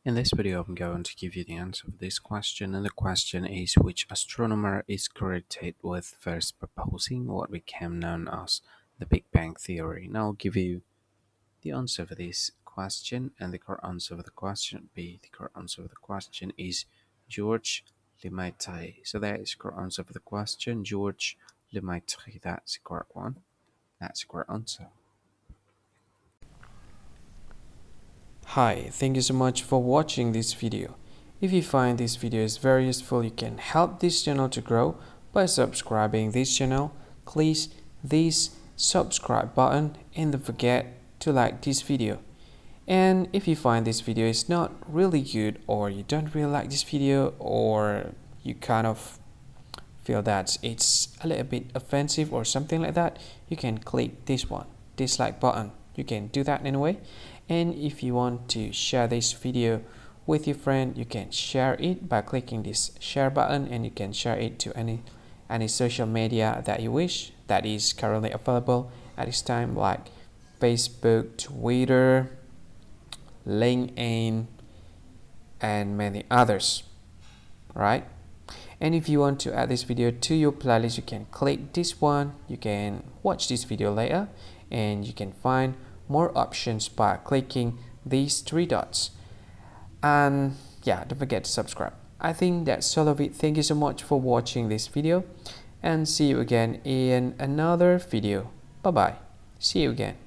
In this video, I'm going to give you the answer of this question, and the question is which astronomer is credited with first proposing what became known as the Big Bang Theory. Now I'll give you the answer for this question, and the correct answer for the question is George Lemaître. So that is the correct answer for the question, George Lemaître. That's the correct one. That's the correct answer. Hi, thank you so much for watching this video. If you find this video is very useful, you can help this channel to grow by subscribing this channel. Please this subscribe button and don't forget to like this video. And if you find this video is not really good, or you don't really like this video, or you kind of feel that it's a little bit offensive or something like that, you can click this one, dislike button. You can do that anyway. And if you want to share this video with your friend, you can share it by clicking this share button, and you can share it to any social media that you wish that is currently available at this time, like Facebook, Twitter, LinkedIn, and many others, right? And if you want to add this video to your playlist, you can click this one. You can watch this video later, and you can find more options by clicking these three dots. And yeah, don't forget to subscribe. I think that's all of it. Thank you so much for watching this video, and see you again in another video. Bye bye. See you again.